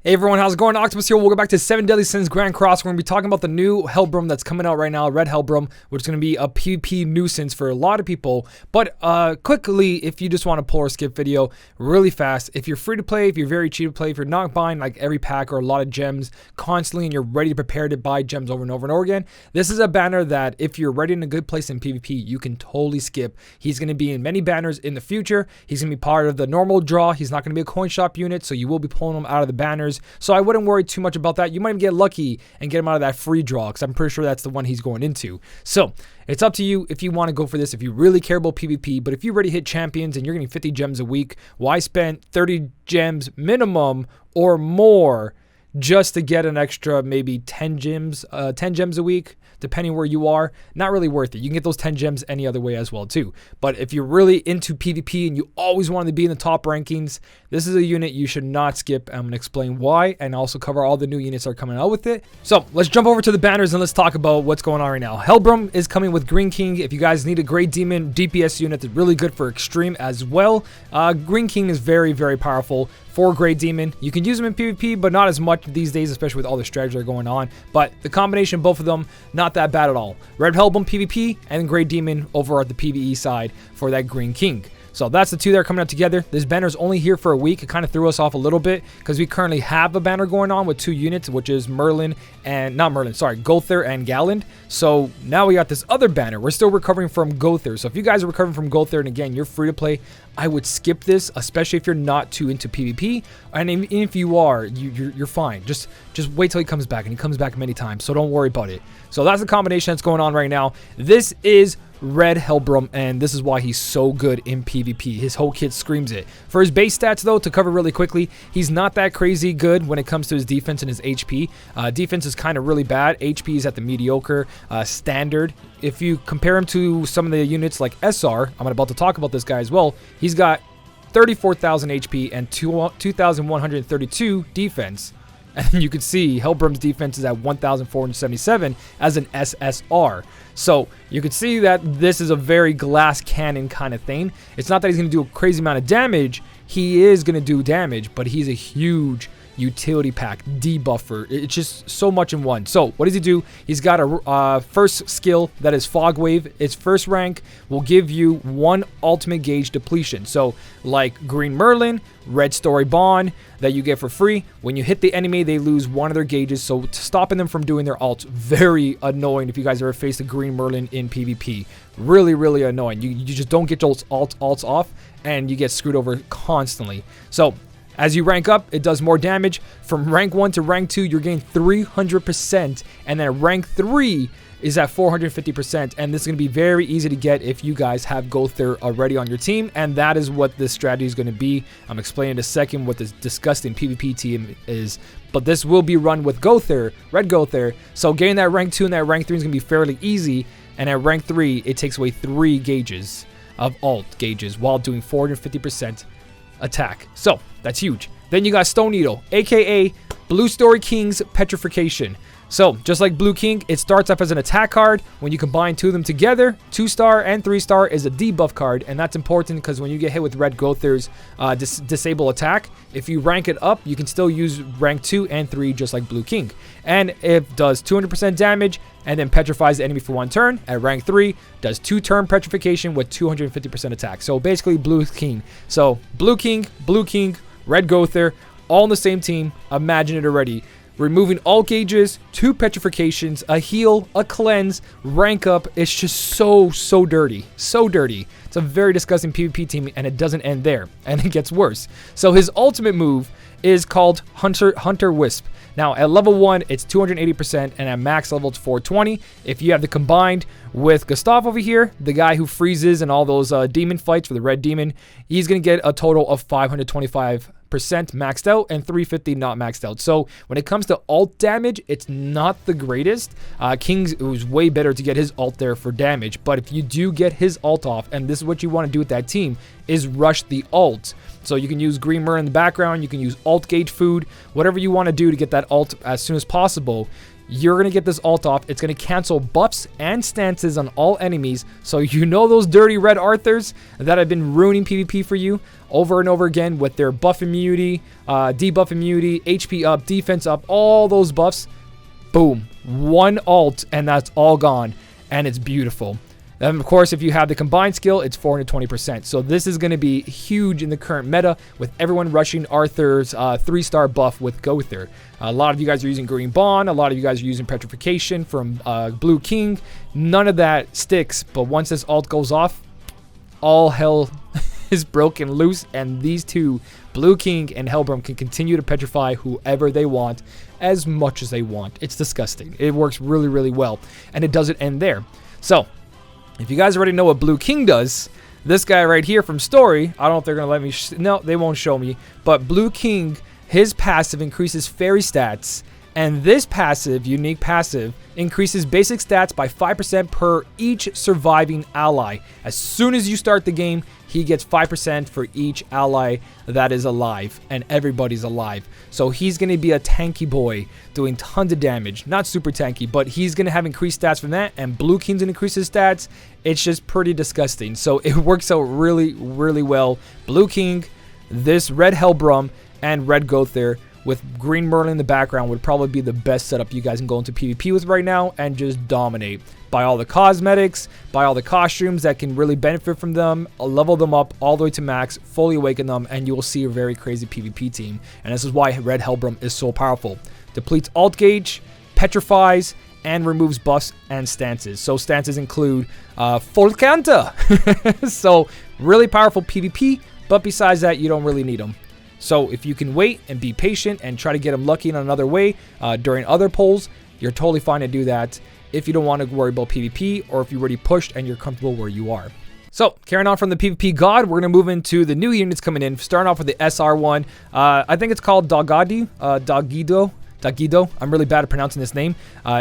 Hey everyone, how's it going? Octopus here. Welcome back to 7 Deadly Sins Grand Cross. We're going to be talking about the new Helbram that's coming out right now, Red Helbram, which is going to be a PvP nuisance for a lot of people. But quickly, if you just want to pull or skip video really fast, if you're free to play, if you're very cheap to play, if you're not buying like every pack or a lot of gems constantly and you're ready to prepare to buy gems over and over and over again, this is a banner that if you're ready in a good place in PvP, you can totally skip. He's going to be in many banners in the future. He's going to be part of the normal draw. He's not going to be a coin shop unit, so you will be pulling him out of the banners. So I wouldn't worry too much about that. You might even get lucky and get him out of that free draw because I'm pretty sure that's the one he's going into. So it's up to you if you want to go for this, if you really care about PvP. But if you already hit champions and you're getting 50 gems a week, why spend 30 gems minimum or more just to get an extra maybe 10 gems a week, depending where you are? Not really worth it. You can get those 10 gems any other way as well too. But if you're really into PvP and you always want to be in the top rankings, this is a unit you should not skip. I'm going to explain why and also cover all the new units that are coming out with it. So let's jump over to the banners and let's talk about what's going on right now. Helbram is coming with Green King. If you guys need a Great Demon DPS unit that's really good for Extreme as well, Green King is very, very powerful for Great Demon. You can use them in PvP, but not as much these days, especially with all the strategies that are going on. But the combination, both of them, not that bad at all. Red Helbram PvP and Great Demon over at the PvE side for that Green King. So that's the two that are coming out together. This banner is only here for a week. It kind of threw us off a little bit because we currently have a banner going on with two units, which is Gother and Galland. So now we got this other banner. We're still recovering from Gother. So if you guys are recovering from Gother and again, you're free to play, I would skip this, especially if you're not too into PvP. And if you are, you're fine. Just wait till he comes back, and he comes back many times, so don't worry about it. So that's the combination that's going on right now. This is Red Helbram, and this is why he's so good in PvP. His whole kit screams it. For his base stats, though, to cover really quickly, he's not that crazy good when it comes to his defense and his HP. Defense is kind of really bad. HP is at the mediocre standard. If you compare him to some of the units like SR, I'm about to talk about this guy as well, he's got 34,000 HP and 2,132 defense. And you can see Helbram's defense is at 1,477 as an SSR. So you can see that this is a very glass cannon kind of thing. It's not that he's going to do a crazy amount of damage. He is going to do damage, but he's a huge utility pack debuffer. It's just so much in one. So what does he do? He's got a first skill that is Fog Wave. Its first rank will give you 1 ultimate gauge depletion. So like Green Merlin, Red Story Bond that you get for free. When you hit the enemy, they lose 1 of their gauges, so stopping them from doing their ults, very annoying if you guys ever faced a Green Merlin in PvP. Really, really annoying. You just don't get those ults off and you get screwed over constantly. So as you rank up, it does more damage. From rank 1 to rank 2, you're getting 300%. And then rank 3 is at 450%. And this is going to be very easy to get if you guys have Gother already on your team. And that is what this strategy is going to be. I'm explaining in a second what this disgusting PvP team is. But this will be run with Gother, Red Gother. So getting that rank 2 and that rank 3 is going to be fairly easy. And at rank 3, it takes away 3 gauges of ult gauges while doing 450% attack. So that's huge. Then you got Stone Needle, aka Blue Story King's Petrification. So just like Blue King, it starts off as an attack card. When you combine 2 of them together, 2-star and 3-star is a debuff card, and that's important because when you get hit with Red Gother's disable attack, if you rank it up, you can still use rank 2 and 3 just like Blue King. And it does 200% damage and then petrifies the enemy for 1 turn. At rank 3, does 2-turn petrification with 250% attack. So basically Blue King. So Blue King, Red Gother, all on the same team. Imagine it already. Removing all gauges, 2 petrifications, a heal, a cleanse, rank up. It's just so dirty. So dirty. It's a very disgusting PvP team, and it doesn't end there. And it gets worse. So his ultimate move is called Hunter Wisp. Now, at level 1, it's 280%, and at max level, it's 420. If you have the combined with Gustav over here, the guy who freezes and all those demon fights for the Red Demon, he's going to get a total of 525% maxed out and 350 not maxed out. So when it comes to ult damage, it's not the greatest. King's, it was way better to get his ult there for damage, but if you do get his ult off, and this is what you want to do with that team, is rush the ult. So you can use Green Mer in the background, you can use ult gauge food, whatever you want to do to get that ult as soon as possible. you're going to get this alt off. It's going to cancel buffs and stances on all enemies. So you know those dirty red Arthurs that have been ruining PvP for you over and over again with their buff immunity, debuff immunity, HP up, defense up, all those buffs. Boom. One alt and that's all gone. And it's beautiful. And of course, if you have the combined skill, it's 420%. So this is going to be huge in the current meta with everyone rushing Arthur's 3-star buff with Gother. A lot of you guys are using Green Bond. A lot of you guys are using Petrification from Blue King. None of that sticks. But once this alt goes off, all hell is broken loose. And these two, Blue King and Helbram, can continue to petrify whoever they want as much as they want. It's disgusting. It works really, really well. And it doesn't end there. So if you guys already know what Blue King does, this guy right here from Story, I don't know if they're going to let me, no, they won't show me, but Blue King, his passive increases fairy stats, and this passive, unique passive, increases basic stats by 5% per each surviving ally. As soon as you start the game, he gets 5% for each ally that is alive, and everybody's alive. So he's going to be a tanky boy doing tons of damage. Not super tanky, but he's going to have increased stats from that, and Blue King's going to increase his stats. It's just pretty disgusting. So it works out really, really well. Blue King, this red Helbram, and red Gother with Green Merlin in the background would probably be the best setup you guys can go into PvP with right now and just dominate. Buy all the cosmetics, buy all the costumes that can really benefit from them, level them up all the way to max, fully awaken them, and you will see a very crazy PvP team. And this is why red Helbram is so powerful. Depletes alt gauge, petrifies, and removes buffs and stances. So stances include Folkanta. So really powerful PvP, but besides that, you don't really need them. So if you can wait and be patient and try to get them lucky in another way during other polls, you're totally fine to do that if you don't want to worry about PvP or if you already pushed and you're comfortable where you are. So carrying on from the PvP God, we're going to move into the new units coming in, starting off with the SR1. I think it's called Dagido. I'm really bad at pronouncing this name.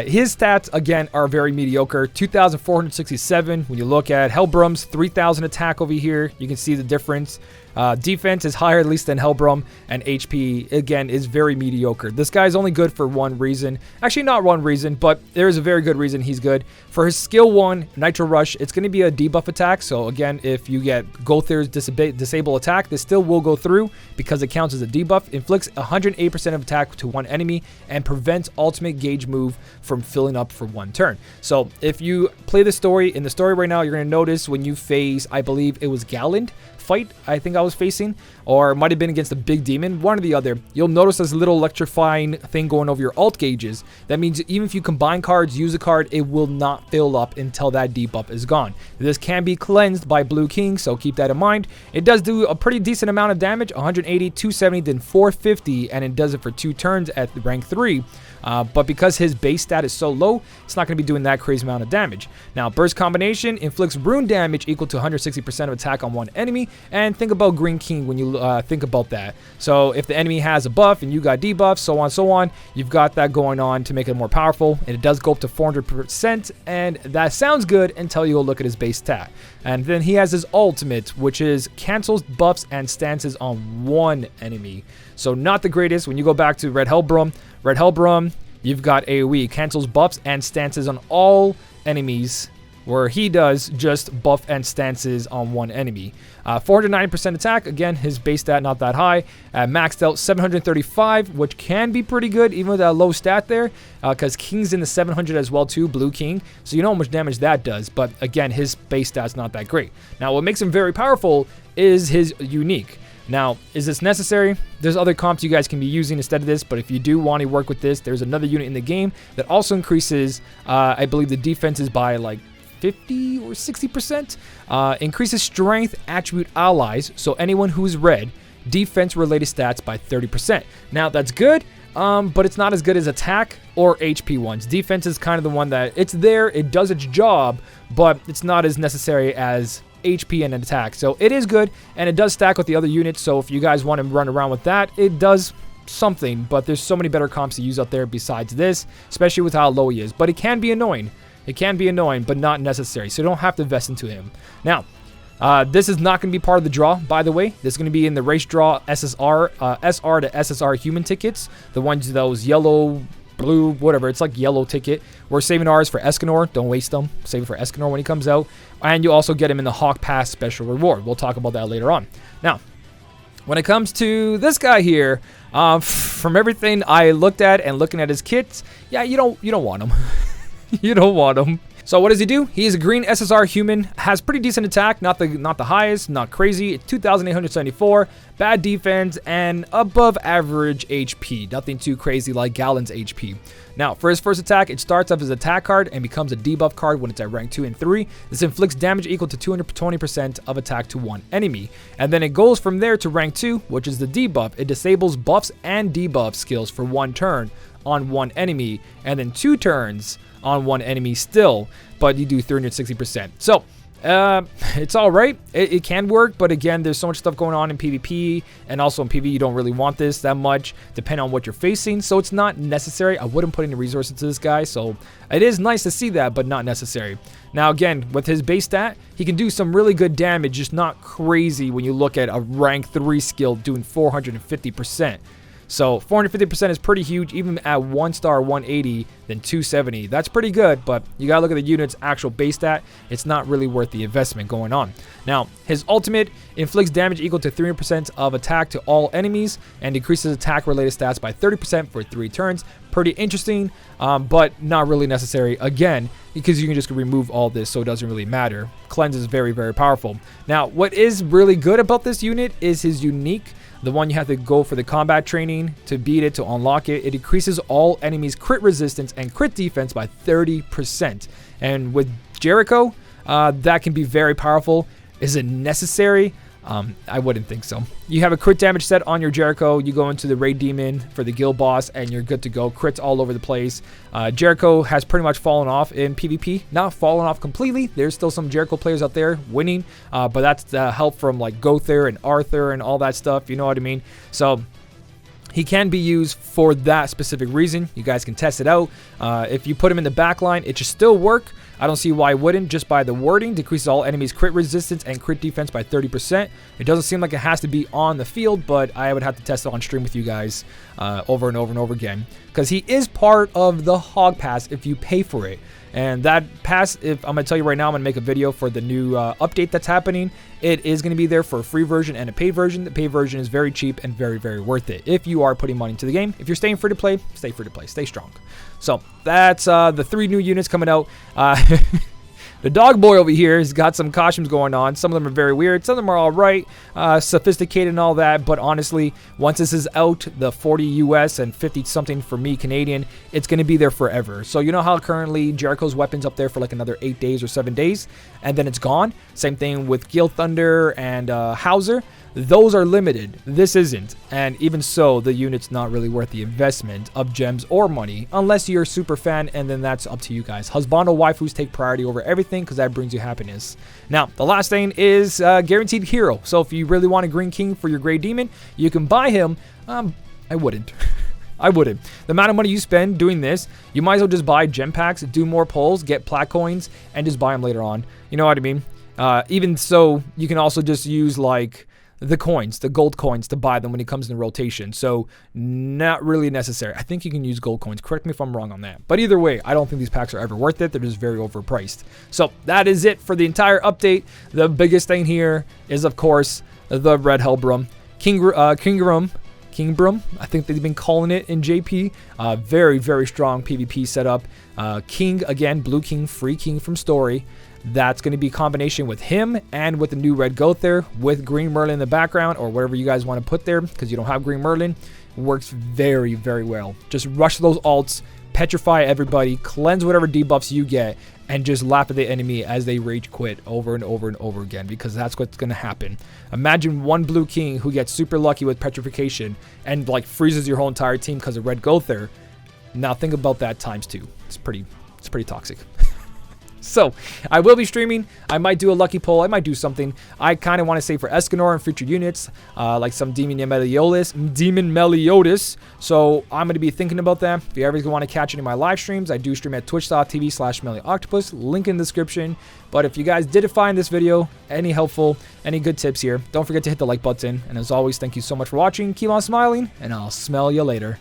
His stats, again, are very mediocre. 2,467. When you look at Helbram's 3,000 attack over here, you can see the difference. Defense is higher at least than Helbram, and HP, again, is very mediocre. This guy's only good for one reason. Actually, not one reason, but there is a very good reason he's good. For his skill 1, Nitro Rush, it's going to be a debuff attack. So again, if you get Gother's disable attack, this still will go through because it counts as a debuff. Inflicts 108% of attack to one enemy and prevents ultimate gauge move from filling up for one turn. So if you play the story, in the story right now, you're going to notice when you face, I believe it was Galland fight, I think I was facing, or it might have been against a big demon, one or the other, you'll notice this little electrifying thing going over your alt gauges. That means even if you combine cards, use a card, it will not fill up until that debuff is gone. This can be cleansed by Blue King, so keep that in mind. It does do a pretty decent amount of damage, 180, 270, then 450, and it does it for 2 turns at rank 3. But because his base stat is so low, it's not going to be doing that crazy amount of damage. Now, Burst Combination inflicts rune damage equal to 160% of attack on one enemy. And think about Green King when you think about that. So if the enemy has a buff and you got debuffs, so on, you've got that going on to make it more powerful. And it does go up to 400%. And that sounds good until you go look at his base stat. And then he has his ultimate, which is cancels buffs and stances on one enemy. So not the greatest. When you go back to Red Helbram, you've got AoE, cancels buffs and stances on all enemies, where he does just buff and stances on one enemy. 409% attack, again, his base stat not that high. Maxed out 735, which can be pretty good, even with that low stat there, because King's in the 700 as well too, Blue King. So you know how much damage that does, but again, his base stat's not that great. Now, what makes him very powerful is his unique. Now, is this necessary? There's other comps you guys can be using instead of this, but if you do want to work with this, there's another unit in the game that also increases, I believe the defenses by like 50 or 60%. Increases strength attribute allies, so anyone who's red, defense related stats by 30%. Now, that's good, but it's not as good as attack or HP ones. Defense is kind of the one that it's there, it does its job, but it's not as necessary as HP and an attack. So it is good, and it does stack with the other units, so if you guys want to run around with that, it does something, but there's so many better comps to use out there besides this, especially with how low he is. But it can be annoying. It can be annoying, but not necessary, so you don't have to invest into him. Now, this is not going to be part of the draw, by the way. This is going to be in the race draw SR to SSR human tickets, the ones, those yellow blue, whatever. It's like yellow ticket. We're saving ours for Escanor. Don't waste them. Save it for Escanor when he comes out. And you also get him in the Hawk Pass special reward. We'll talk about that later on. Now, when it comes to this guy here, from everything I looked at and looking at his kits, yeah, you don't want him. You don't want him. So what does he do? He's a green SSR human, has pretty decent attack, not the highest, not crazy. 2,874, bad defense, and above average HP. Nothing too crazy like Gallon's HP. Now, for his first attack, it starts off as an attack card and becomes a debuff card when it's at rank 2 and 3. This inflicts damage equal to 220% of attack to one enemy. And then it goes from there to rank 2, which is the debuff. It disables buffs and debuff skills for 1 turn on 1 enemy, and then 2 turns on 1 enemy still, but you do 360%. So it's all right. It can work, but again, there's so much stuff going on in PvP, and also in PvE, you don't really want this that much, depending on what you're facing. So it's not necessary. I wouldn't put any resources into this guy. So it is nice to see that, but not necessary. Now, again, with his base stat, he can do some really good damage, just not crazy when you look at a rank 3 skill doing 450%. So 450% is pretty huge, even at 1-star 180, then 270. That's pretty good, but you gotta look at the unit's actual base stat. It's not really worth the investment going on. Now, his ultimate inflicts damage equal to 300% of attack to all enemies and decreases attack-related stats by 30% for 3 turns. Pretty interesting, but not really necessary, again, because you can just remove all this, so it doesn't really matter. Cleanse is very, very powerful. Now, what is really good about this unit is his unique. The one you have to go for the combat training to beat it, to unlock it. It decreases all enemies' crit resistance and crit defense by 30%. And with Jericho, that can be very powerful. Is it necessary? I wouldn't think so. You have a crit damage set on your Jericho. You go into the raid demon for the guild boss, and you're good to go. Crits all over the place. Jericho has pretty much fallen off in PvP. Not fallen off completely. There's still some Jericho players out there winning, but that's the help from like Gother and Arthur and all that stuff. You know what I mean? So he can be used for that specific reason. You guys can test it out. If you put him in the back line, it should still work. I don't see why it wouldn't, just by the wording. Decreases all enemies' crit resistance and crit defense by 30%. It doesn't seem like it has to be on the field, but I would have to test it on stream with you guys over and over and over again. Because he is part of the Hog Pass if you pay for it. And that pass, if I'm going to tell you right now, I'm going to make a video for the new update that's happening. It is going to be there for a free version and a paid version. The paid version is very cheap and very, very worth it if you are putting money into the game. If you're staying free to play, stay free to play. Stay strong. So that's the 3 new units coming out. The dog boy over here has got some costumes going on. Some of them are very weird. Some of them are all right, sophisticated and all that. But honestly, once this is out, the 40 US and 50 something for me Canadian, it's going to be there forever. So you know how currently Jericho's weapon's up there for like another 8 days or 7 days, and then it's gone? Same thing with Gil Thunder and Hauser. Those are limited. This isn't. And even so, the unit's not really worth the investment of gems or money, unless you're a super fan, and then that's up to you guys. Husbando waifus take priority over everything because that brings you happiness. Now, the last thing is guaranteed hero. So if you really want a Green King for your Grey Demon, you can buy him. I wouldn't. I wouldn't. The amount of money you spend doing this, you might as well just buy gem packs, do more pulls, get plat coins, and just buy them later on. You know what I mean? Even so, you can also just use like the coins, the gold coins, to buy them when it comes in rotation. So not really necessary. I think you can use gold coins. Correct me if I'm wrong on that. But either way, I don't think these packs are ever worth it. They're just very overpriced. So that is it for the entire update. The biggest thing here is, of course, the red Helbram. Kingbrum, I think they've been calling it in JP. Very, very strong PvP setup. King, again, Blue King, Free King from Story. That's going to be a combination with him and with the new Red Gother with Green Merlin in the background, or whatever you guys want to put there, because you don't have Green Merlin. Works very, very well. Just rush those ults, petrify everybody, cleanse whatever debuffs you get, and just laugh at the enemy as they rage quit over and over and over again, because that's what's going to happen. Imagine one Blue King who gets super lucky with petrification and like freezes your whole entire team because of Red Gother. Now think about that times 2. It's pretty toxic. So, I will be streaming. I might do a lucky pull. I might do something. I kind of want to save for Escanor and future units, like some Demon Meliodas. So, I'm going to be thinking about that. If you ever want to catch any of my live streams, I do stream at twitch.tv/MellyOctopus. Link in the description. But if you guys did find this video any helpful, any good tips here, don't forget to hit the like button. And as always, thank you so much for watching. Keep on smiling, and I'll smell you later.